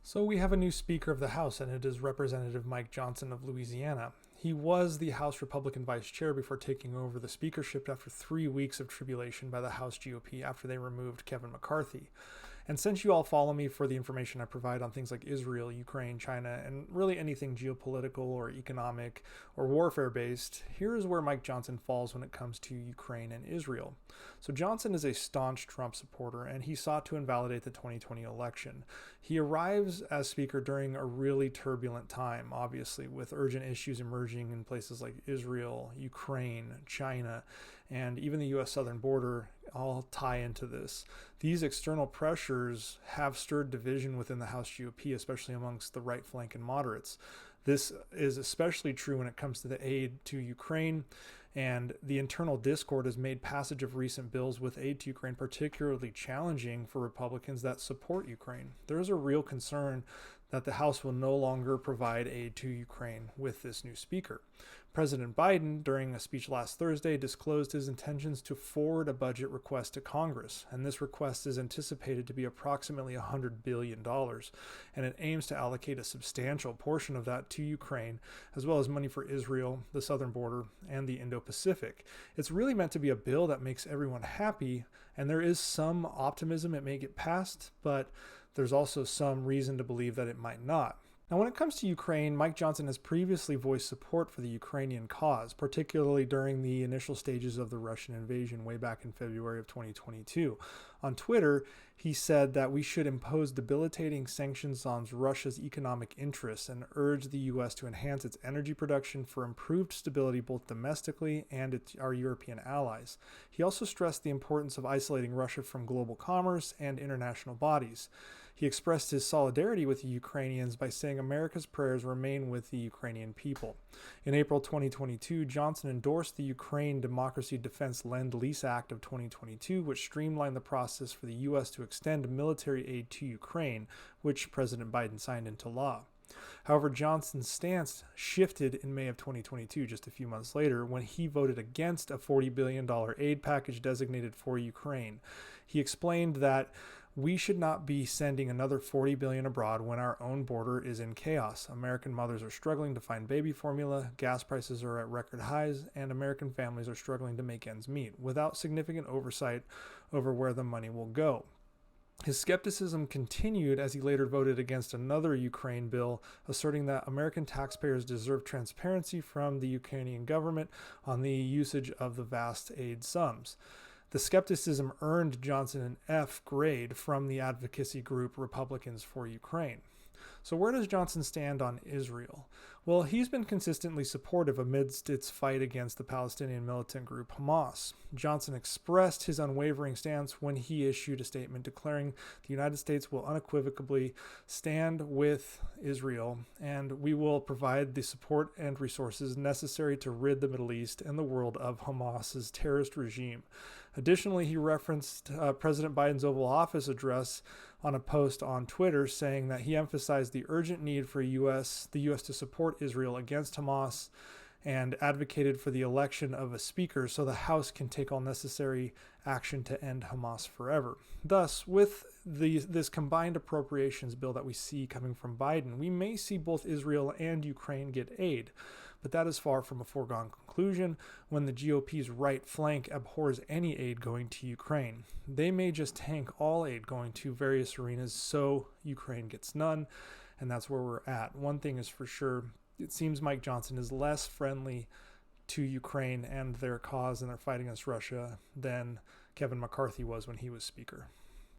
So we have a new Speaker of the House, and it is Representative Mike Johnson of Louisiana. He was the House Republican Vice Chair before taking over the speakership after 3 weeks of tribulation by the House GOP after they removed Kevin McCarthy. And since you all follow me for the information I provide on things like Israel, Ukraine, China, and really anything geopolitical or economic or warfare based, here is where Mike Johnson falls when it comes to Ukraine and Israel. So Johnson is a staunch Trump supporter, and he sought to invalidate the 2020 election. He arrives as Speaker during a really turbulent time, obviously, with urgent issues emerging in places like Israel, Ukraine, China, and even the U.S. southern border all tie into this. These external pressures have stirred division within the House GOP, especially amongst the right flank and moderates. This is especially true when it comes to the aid to Ukraine, and the internal discord has made passage of recent bills with aid to Ukraine particularly challenging for Republicans that support Ukraine. There is a real concern that the House will no longer provide aid to Ukraine with this new speaker. President Biden, during a speech last Thursday, disclosed his intentions to forward a budget request to Congress, and this request is anticipated to be approximately $100 billion, and it aims to allocate a substantial portion of that to Ukraine, as well as money for Israel, the southern border, and the Indo-Pacific. It's really meant to be a bill that makes everyone happy, and there is some optimism it may get passed, but there's also some reason to believe that it might not. Now, when it comes to Ukraine, Mike Johnson has previously voiced support for the Ukrainian cause, particularly during the initial stages of the Russian invasion way back in February of 2022. On Twitter, he said that we should impose debilitating sanctions on Russia's economic interests and urge the U.S. to enhance its energy production for improved stability both domestically and our European allies. He also stressed the importance of isolating Russia from global commerce and international bodies. He expressed his solidarity with the Ukrainians by saying America's prayers remain with the Ukrainian people. In April 2022, Johnson endorsed the Ukraine Democracy Defense Lend-Lease Act of 2022, which streamlined the process for the U.S. to extend military aid to Ukraine, which President Biden signed into law. However, Johnson's stance shifted in May of 2022, just a few months later, when he voted against a $40 billion aid package designated for Ukraine. He explained that we should not be sending another $40 billion abroad when our own border is in chaos. American mothers are struggling to find baby formula, gas prices are at record highs, and American families are struggling to make ends meet without significant oversight over where the money will go. His skepticism continued as he later voted against another Ukraine bill, asserting that American taxpayers deserve transparency from the Ukrainian government on the usage of the vast aid sums. The skepticism earned Johnson an F grade from the advocacy group Republicans for Ukraine. So where does Johnson stand on Israel? Well, he's been consistently supportive amidst its fight against the Palestinian militant group Hamas. Johnson expressed his unwavering stance when he issued a statement declaring the United States will unequivocally stand with Israel, and we will provide the support and resources necessary to rid the Middle East and the world of Hamas's terrorist regime. Additionally, he referenced President Biden's Oval Office address on a post on Twitter, saying that he emphasized the urgent need for the U.S. to support Israel against Hamas and advocated for the election of a speaker so the House can take all necessary action to end Hamas forever. Thus, with this combined appropriations bill that we see coming from Biden, we may see both Israel and Ukraine get aid. But that is far from a foregone conclusion when the GOP's right flank abhors any aid going to Ukraine. They may just tank all aid going to various arenas so Ukraine gets none, and that's where we're at. One thing is for sure, it seems Mike Johnson is less friendly to Ukraine and their cause and their fight against Russia than Kevin McCarthy was when he was Speaker.